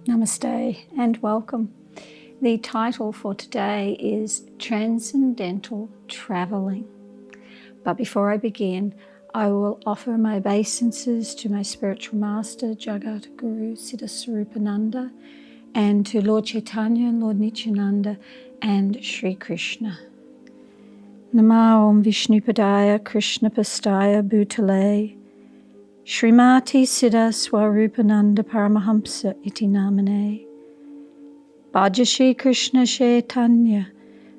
Namaste and welcome. The title for today is Transcendental Traveling. But before I begin, I will offer my obeisances to my spiritual master, Jagat Guru Siddhasarupananda, and to Lord Chaitanya, Lord Nityananda, and Sri Krishna. Nama Om Vishnupadaya Krishna Pastaya Bhutale Srimati Siddha Swarupananda Paramahamsa Iti Namane Bhaja Krishna Chaitanya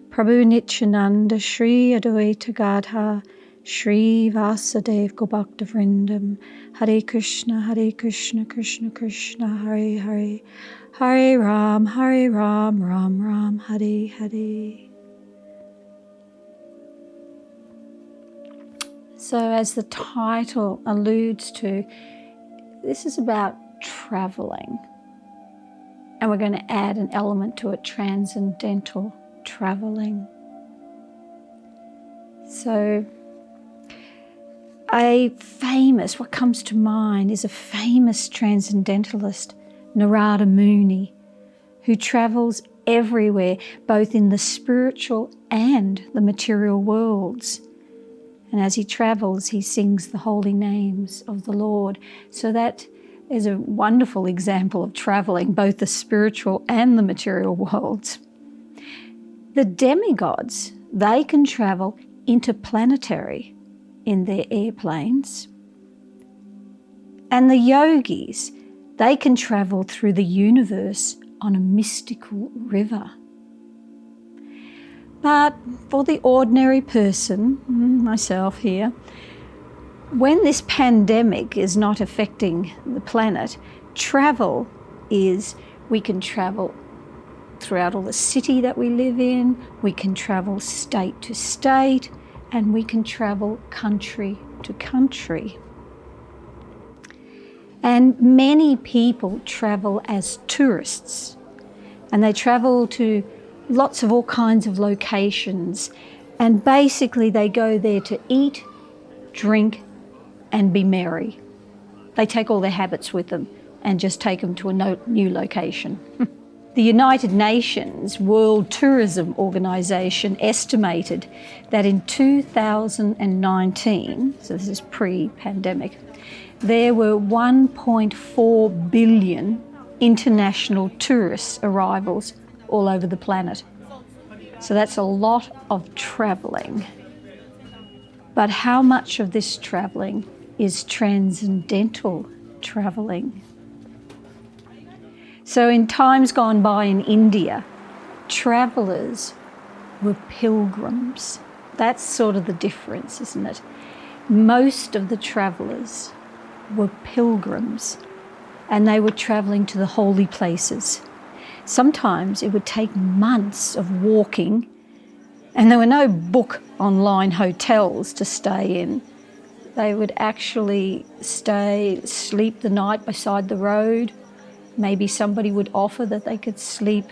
Prabhu Nityananda Shri Advaita Gadha Shri Vasudev Gopakta Vrindam Hare Krishna Krishna Krishna Hare Hare Hare Ram Ram Ram Hare Hare. So as the title alludes to, this is about travelling. And we're going to add an element to it, transcendental travelling. So what comes to mind is a famous transcendentalist, Narada Muni, who travels everywhere, both in the spiritual and the material worlds. And as he travels, he sings the holy names of the Lord. So that is a wonderful example of traveling, both the spiritual and the material worlds. The demigods, they can travel interplanetary in their airplanes. And the yogis, they can travel through the universe on a mystical river. But for the ordinary person, myself here, when this pandemic is not affecting the planet, travel is, we can travel throughout all the city that we live in, we can travel state to state, and we can travel country to country. And many people travel as tourists, and they travel to lots of all kinds of locations, and basically they go there to eat, drink, and be merry. They take all their habits with them and just take them to a new location. The United Nations World Tourism Organization estimated that in 2019, so this is pre-pandemic, there were 1.4 billion international tourist arrivals all over the planet. So that's a lot of travelling. But how much of this travelling is transcendental travelling? So in times gone by in India, travellers were pilgrims. That's sort of the difference, isn't it? Most of the travellers were pilgrims, and they were travelling to the holy places. Sometimes it would take months of walking, and there were no book online hotels to stay in. They would actually sleep the night beside the road. Maybe somebody would offer that they could sleep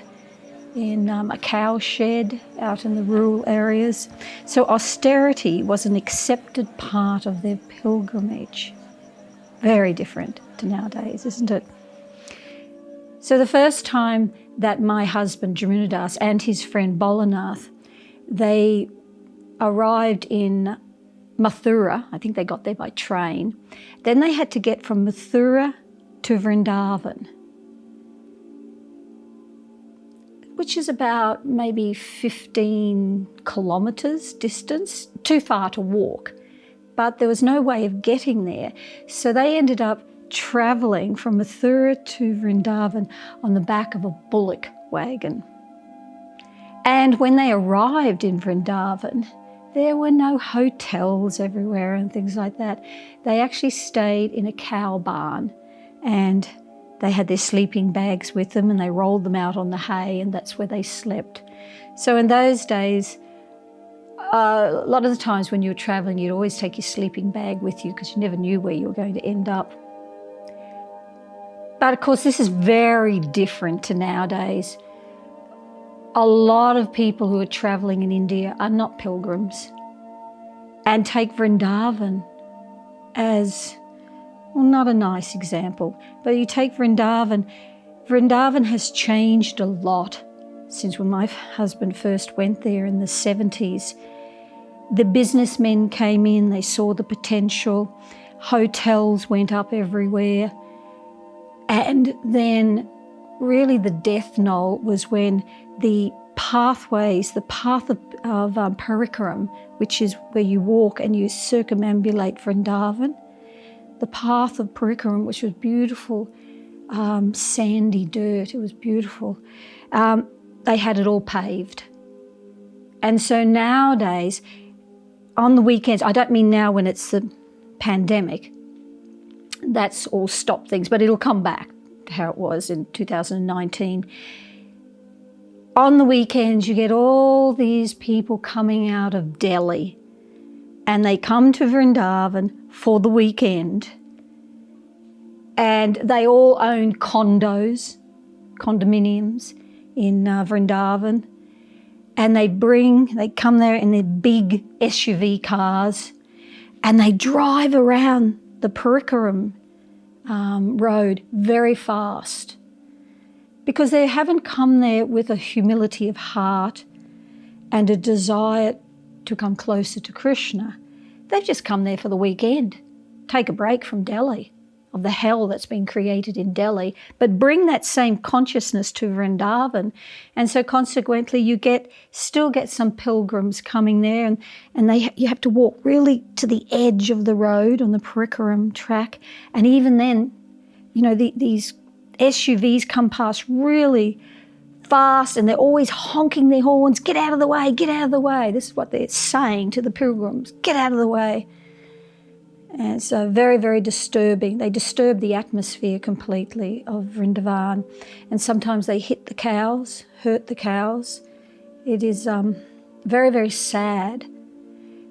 in a cow shed out in the rural areas. So austerity was an accepted part of their pilgrimage. Very different to nowadays, isn't it? So the first time that my husband Jamunadas and his friend Bolanath, they arrived in Mathura, I think they got there by train, then they had to get from Mathura to Vrndavan, which is about maybe 15 kilometres distance, too far to walk. But there was no way of getting there. So they ended up travelling from Mathura to Vrndavan on the back of a bullock wagon. And when they arrived in Vrndavan, there were no hotels everywhere and things like that. They actually stayed in a cow barn, and they had their sleeping bags with them, and they rolled them out on the hay, and that's where they slept. So in those days, a lot of the times when you were travelling, you'd always take your sleeping bag with you because you never knew where you were going to end up. But of course, this is very different to nowadays. A lot of people who are travelling in India are not pilgrims and take Vrndavan as, well, not a nice example, but you take Vrndavan, Vrndavan has changed a lot since when my husband first went there in the 70s. The businessmen came in, they saw the potential, hotels went up everywhere, and then really the death knell was when the pathways, the path of Parikaram, which is where you walk and you circumambulate Vrndavan, the path of Parikaram, which was beautiful, sandy dirt, it was beautiful, they had it all paved. And so nowadays, on the weekends, I don't mean now when it's the pandemic, that's all stopped things, but it'll come back to how it was in 2019. On the weekends, you get all these people coming out of Delhi and they come to Vrndavan for the weekend, and they all own condominiums in Vrndavan, and they come there in their big SUV cars and they drive around the Parikaram road very fast, because they haven't come there with a humility of heart and a desire to come closer to Krishna. They've just come there for the weekend, take a break from Delhi, of the hell that's been created in Delhi, but bring that same consciousness to Vrndavan. And so consequently you still get some pilgrims coming there, and you have to walk really to the edge of the road on the Parikaram track. And even then, these SUVs come past really fast and they're always honking their horns, get out of the way, get out of the way. This is what they're saying to the pilgrims, get out of the way. And it's very, very disturbing. They disturb the atmosphere completely of Vrndavan. And sometimes they hit the cows, hurt the cows. It is very, very sad,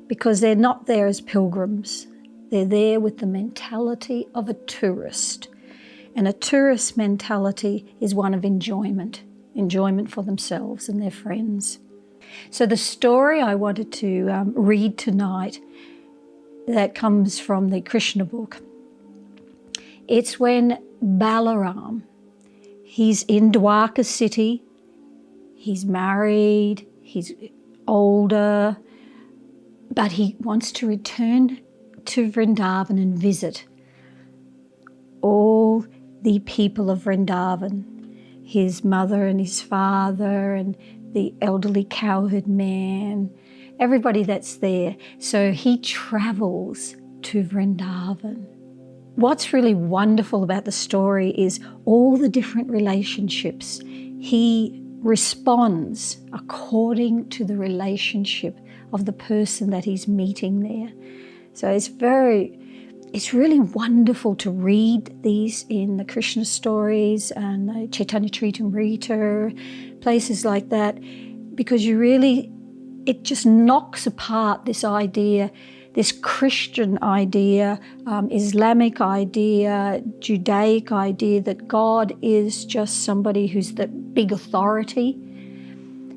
because they're not there as pilgrims. They're there with the mentality of a tourist. And a tourist mentality is one of enjoyment for themselves and their friends. So the story I wanted to read tonight, that comes from the Krishna book. It's when Balarama, he's in Dwarka city, he's married, he's older, but he wants to return to Vrndavan and visit all the people of Vrndavan, his mother and his father and the elderly cowherd man, everybody that's there. So he travels to Vrndavan. What's really wonderful about the story is all the different relationships. He responds according to the relationship of the person that he's meeting there. So it's really wonderful to read these in the Krishna stories and Chaitanya Charitamrita, places like that, because it just knocks apart this idea, this Christian idea, Islamic idea, Judaic idea that God is just somebody who's the big authority.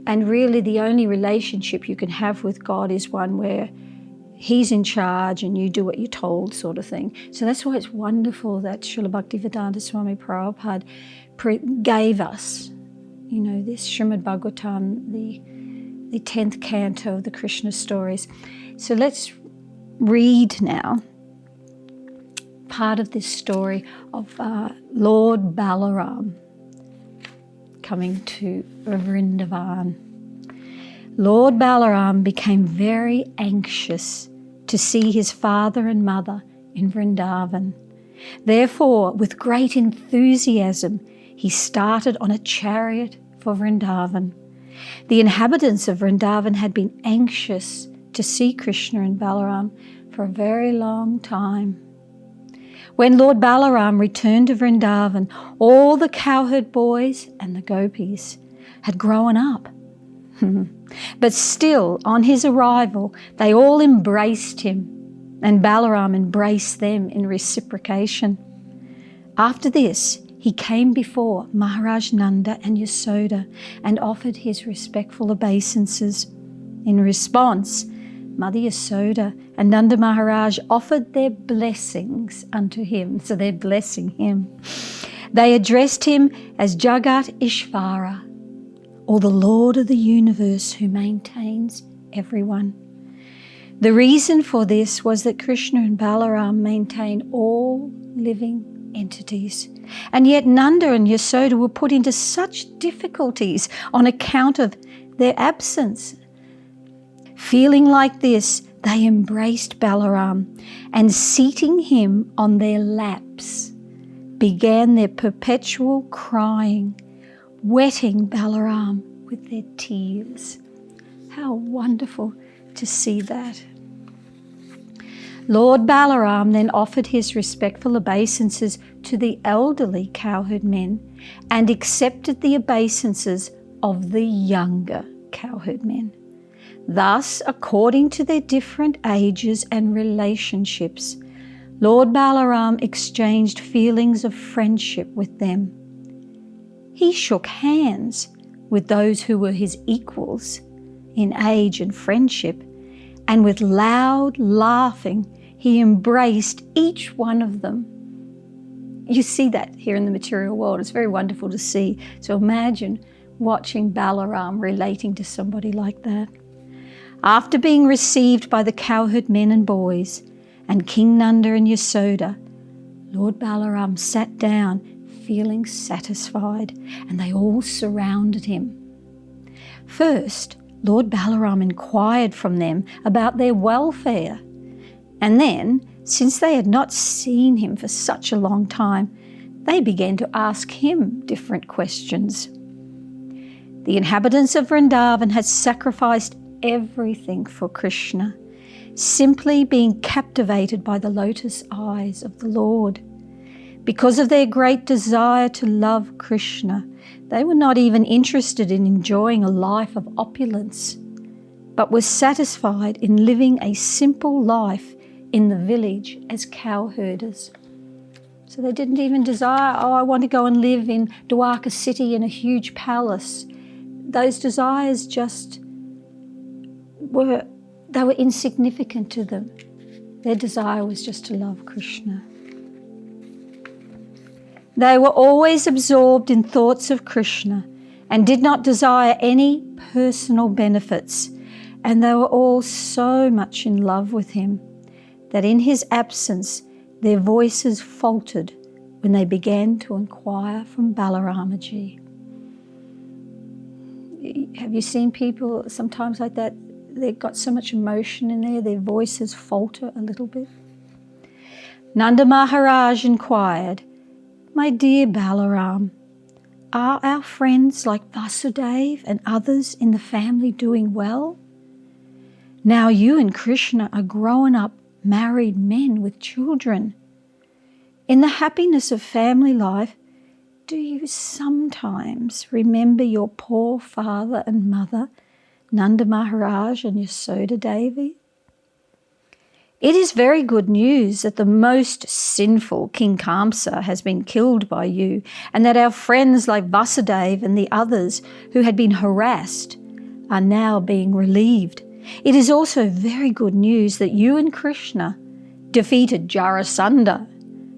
And really the only relationship you can have with God is one where he's in charge and you do what you're told, sort of thing. So that's why it's wonderful that Srila Bhaktivedanta Swami Prabhupada gave us, this Srimad Bhagavatam, the 10th canto of the Krishna stories. So let's read now part of this story of Lord Balarama coming to Vrndavan. Lord Balarama became very anxious to see his father and mother in Vrndavan. Therefore, with great enthusiasm, he started on a chariot for Vrndavan. The inhabitants of Vrndavan had been anxious to see Krishna and Balarama for a very long time. When Lord Balarama returned to Vrndavan, all the cowherd boys and the gopis had grown up. But still, on his arrival, they all embraced him, and Balarama embraced them in reciprocation. After this, he came before Maharaj Nanda and Yasoda and offered his respectful obeisances. In response, Mother Yasoda and Nanda Maharaj offered their blessings unto him, so they're blessing him. They addressed him as Jagat Ishvara, or the Lord of the universe who maintains everyone. The reason for this was that Krishna and Balaram maintain all living entities, and yet Nanda and Yasoda were put into such difficulties on account of their absence. Feeling like this, they embraced Balaram and, seating him on their laps, began their perpetual crying, wetting Balaram with their tears. How wonderful to see that. Lord Balaram then offered his respectful obeisances to the elderly cowherd men and accepted the obeisances of the younger cowherd men. Thus, according to their different ages and relationships, Lord Balaram exchanged feelings of friendship with them. He shook hands with those who were his equals in age and friendship, and with loud laughing, he embraced each one of them. You see that here in the material world. It's very wonderful to see. So imagine watching Balaram relating to somebody like that. After being received by the cowherd men and boys and King Nanda and Yasoda, Lord Balaram sat down feeling satisfied, and they all surrounded him. First, Lord Balaram inquired from them about their welfare, and then, since they had not seen him for such a long time, they began to ask him different questions. The inhabitants of Vrndavan had sacrificed everything for Krishna, simply being captivated by the lotus eyes of the Lord. Because of their great desire to love Krishna, they were not even interested in enjoying a life of opulence, but were satisfied in living a simple life in the village as cowherders. So they didn't even desire, I want to go and live in Dwarka city in a huge palace. Those desires they were insignificant to them. Their desire was just to love Krishna. They were always absorbed in thoughts of Krishna and did not desire any personal benefits, and they were all so much in love with him that in his absence their voices faltered when they began to inquire from Balaramaji. Have you seen people sometimes like that? They've got so much emotion in there, their voices falter a little bit. Nanda Maharaj inquired, "My dear Balaram, are our friends like Vasudev and others in the family doing well? Now you and Krishna are grown up, married men with children. In the happiness of family life, do you sometimes remember your poor father and mother, Nanda Maharaj and Yasoda Devi? It is very good news that the most sinful King Kamsa has been killed by you, and that our friends like Vasudev and the others who had been harassed are now being relieved. It is also very good news that you and Krishna defeated Jarasandha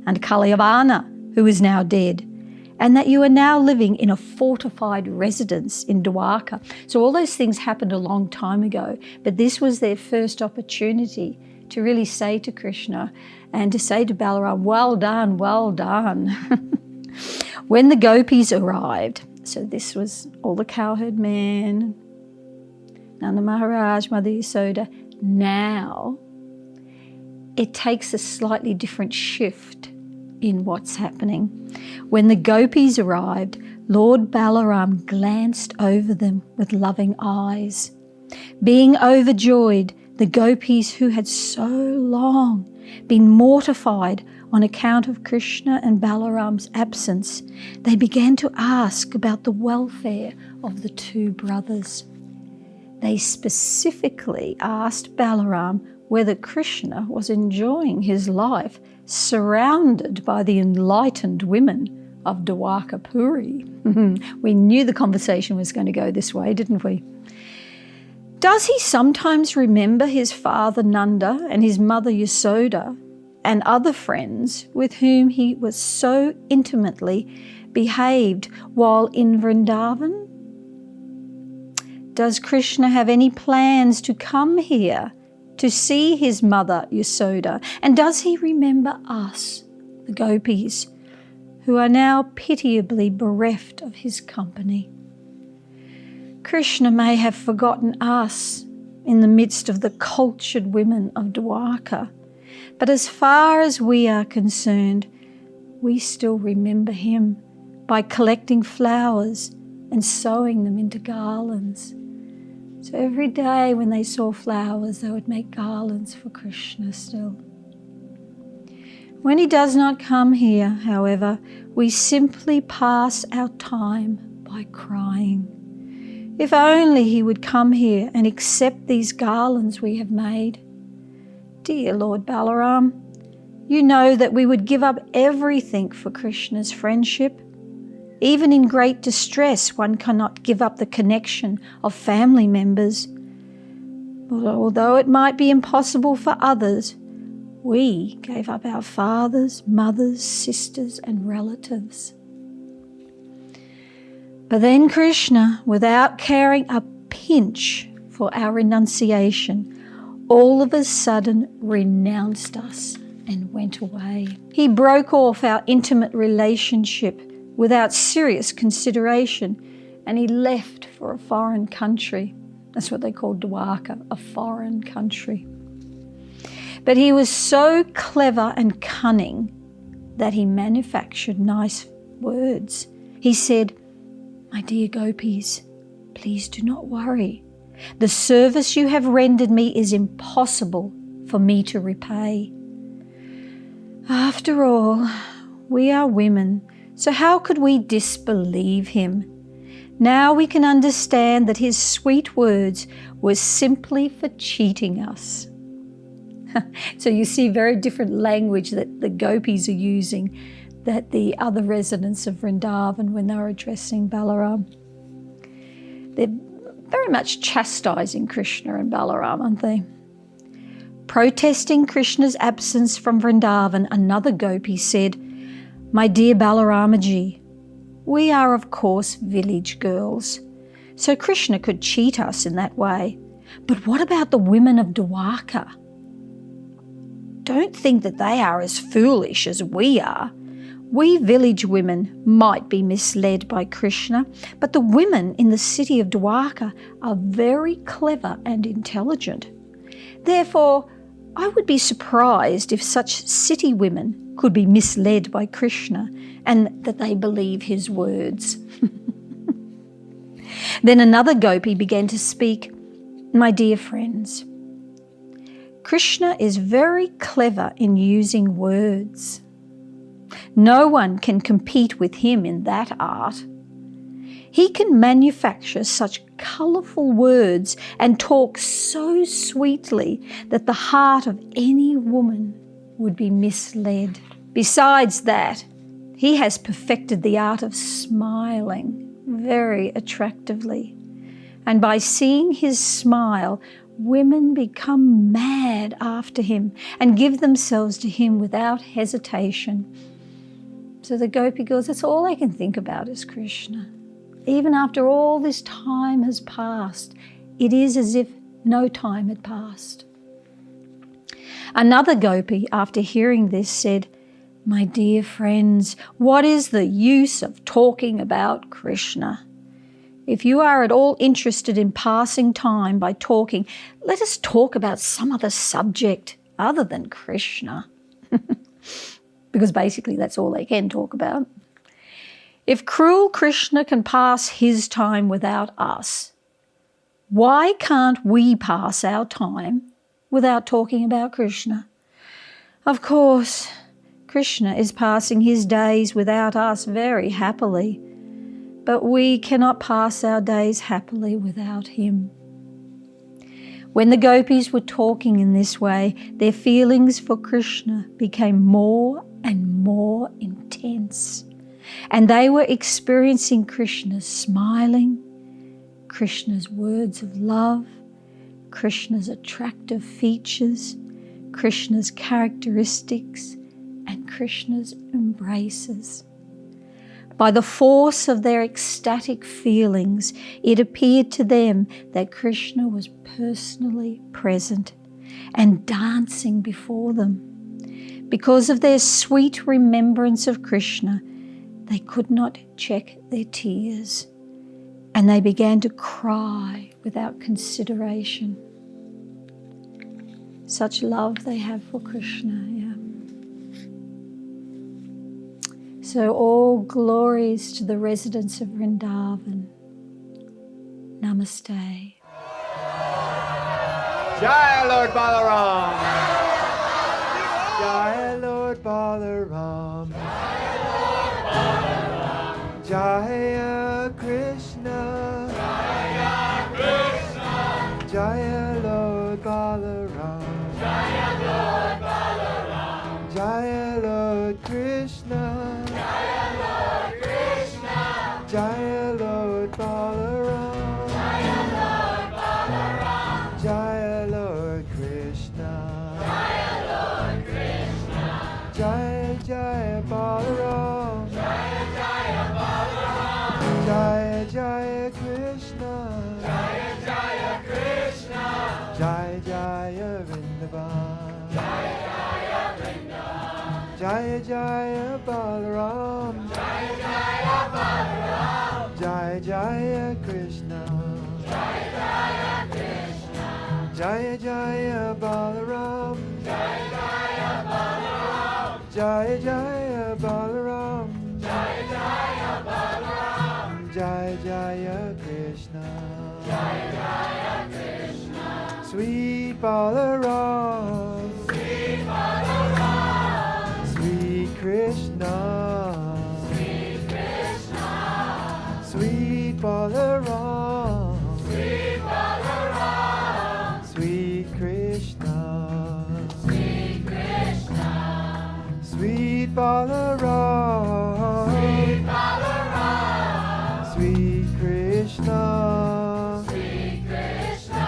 and Kalyavana, who is now dead, and that you are now living in a fortified residence in Dwarka." So all those things happened a long time ago, but this was their first opportunity to really say to Krishna and to say to Balaram, well done, well done. When the gopis arrived, so this was all the cowherd men, Nanda Maharaj, Mother Yasoda, now it takes a slightly different shift in what's happening. When the gopis arrived, Lord Balaram glanced over them with loving eyes. Being overjoyed, the gopis who had so long been mortified on account of Krishna and Balaram's absence, they began to ask about the welfare of the two brothers. They specifically asked Balaram whether Krishna was enjoying his life surrounded by the enlightened women of Dwarka Puri. We knew the conversation was going to go this way, didn't we? Does he sometimes remember his father Nanda and his mother Yasoda and other friends with whom he was so intimately behaved while in Vrndavan? Does Krishna have any plans to come here to see his mother Yasoda? And does he remember us, the gopis, who are now pitiably bereft of his company? Krishna may have forgotten us in the midst of the cultured women of Dwarka, but as far as we are concerned, we still remember him by collecting flowers and sewing them into garlands. So every day when they saw flowers, they would make garlands for Krishna still. When he does not come here, however, we simply pass our time by crying. If only he would come here and accept these garlands we have made. Dear Lord Balarama, you know that we would give up everything for Krishna's friendship. Even in great distress, one cannot give up the connection of family members. But although it might be impossible for others, we gave up our fathers, mothers, sisters, and relatives. But then Krishna, without caring a pinch for our renunciation, all of a sudden renounced us and went away. He broke off our intimate relationship without serious consideration, and he left for a foreign country. That's what they call Dwarka, a foreign country. But he was so clever and cunning that he manufactured nice words. He said, "My dear gopis, please do not worry. The service you have rendered me is impossible for me to repay. After all, we are women, so how could we disbelieve him? Now we can understand that his sweet words were simply for cheating us." So you see very different language that the gopis are using that the other residents of Vrndavan when they were addressing Balarama. They're very much chastising Krishna and Balarama, aren't they? Protesting Krishna's absence from Vrndavan, another gopi said, "My dear Balaramaji, we are of course village girls, so Krishna could cheat us in that way. But what about the women of Dwarka? Don't think that they are as foolish as we are. We village women might be misled by Krishna, but the women in the city of Dwarka are very clever and intelligent. Therefore, I would be surprised if such city women could be misled by Krishna and that they believe his words." Then another gopi began to speak, "My dear friends, Krishna is very clever in using words. No one can compete with him in that art. He can manufacture such colourful words and talk so sweetly that the heart of any woman would be misled. Besides that, he has perfected the art of smiling very attractively. And by seeing his smile, women become mad after him and give themselves to him without hesitation." So the gopi girls, that's all they can think about is Krishna. Even after all this time has passed, it is as if no time had passed. Another gopi, after hearing this, said, "My dear friends, what is the use of talking about Krishna? If you are at all interested in passing time by talking, let us talk about some other subject other than Krishna." Because basically that's all they can talk about. If cruel Krishna can pass his time without us, why can't we pass our time without talking about Krishna? Of course, Krishna is passing his days without us very happily, but we cannot pass our days happily without him. When the gopis were talking in this way, their feelings for Krishna became more and more intense, and they were experiencing Krishna's smiling, Krishna's words of love, Krishna's attractive features, Krishna's characteristics and Krishna's embraces. By the force of their ecstatic feelings, it appeared to them that Krishna was personally present and dancing before them. Because of their sweet remembrance of Krishna, they could not check their tears, and they began to cry without consideration. Such love they have for Krishna, yeah. So all glories to the residents of Vrndavan. Namaste. Jai Lord Balarama! Jai Lord Balarama! Jaya Krishna! Jaya Krishna! Jaya Lord Balarama! Jaya Lord Balarama! Jaya Lord Krishna! Jaya Lord Krishna! Jaya Lord Balarama! Jaya Lord Balarama! Jaya Lord Krishna! Jaya Lord Krishna! Jaya Jaya Balarama! Jaya Jaya Balarama! Jaya Jaya Krishna! Jaya Jaya Krishna! Jaya Jaya Vrndavan! Jaya Jaya Vrndavan! Jaya Jaya Balaram! Jaya Jaya Balaram! Jaya Jaya Krishna! Jaya Jaya Krishna! Jaya Jaya Balaram! Jaya Jaya Balaram! Jaya Jaya Balaram! Jaya Jaya Balaram! Jaya Jaya Krishna! Jaya Jaya Krishna! Sweet Balaram! Sweet Balaram! Sweet Krishna! Sweet Krishna! Sweet Balaram! Sweet Balaram! Sweet Krishna! Sweet Krishna! Sweet Balaram! Sweet Balaram! Sweet Krishna! Sweet Krishna!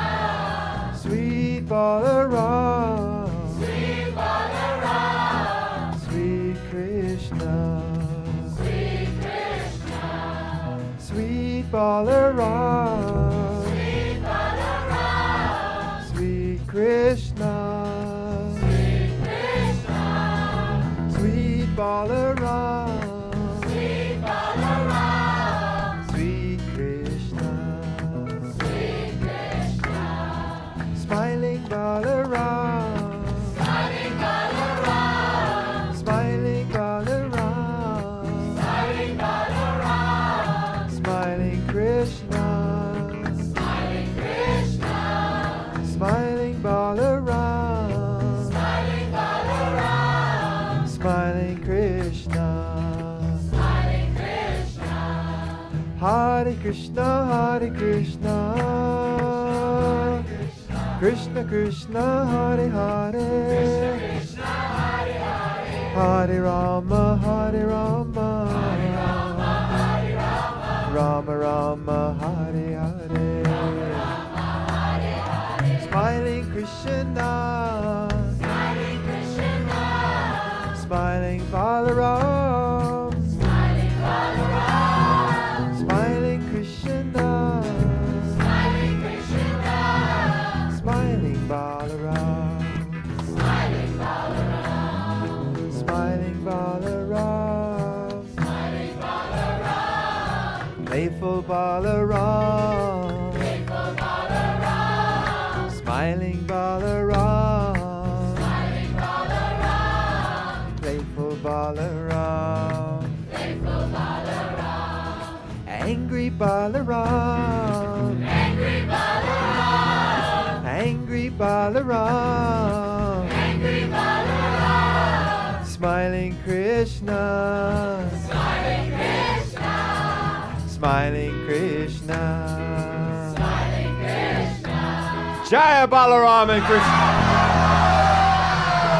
Sweet Balaram! Sweet Balaram! Sweet Krishna! Sweet Krishna! Sweet Balaram! Sweet Balaram! Sweet Krishna! Sweet Krishna! Sweet Balaram! Sweet Balaram! Sweet Krishna! Sweet Krishna! Smiling Balaram! Smiling Balaram! Smiling Balaram! Smiling Balaram! Smiling Krishna! Smiling Krishna! Smiling Balaram! Smiling Balaram! Smiling Krishna! Smiling Krishna! Hare Krishna, Hare Krishna! Krishna Krishna, Hare Hare! Krishna, Hare Hare! Hare Rama, Hare Rama! Hare Rama, Hare Rama! Rama Rama, Hare Hare! Rama, Hare Hare! Smiling Krishna! Smiling Krishna! Smiling Balaram! Smiling Balaram! Smiling Krishna! Smiling Krishna! Smiling Balaram! Smiling Balaram! Smiling Balaram! Smiling Balaram! Playful Balaram! Playful Balaram! Smiling Balaram! Smiling Balaram! Playful Balaram! Playful Balaram! Angry Balaram! Angry Balaram! Angry Balaram! Angry Balaram! Smiling Krishna! Smiling Krishna! Smiling Krishna! Smiling Krishna! Jaya Balaram and Krishna!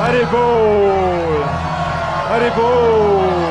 Hari Bol! Hari Bol!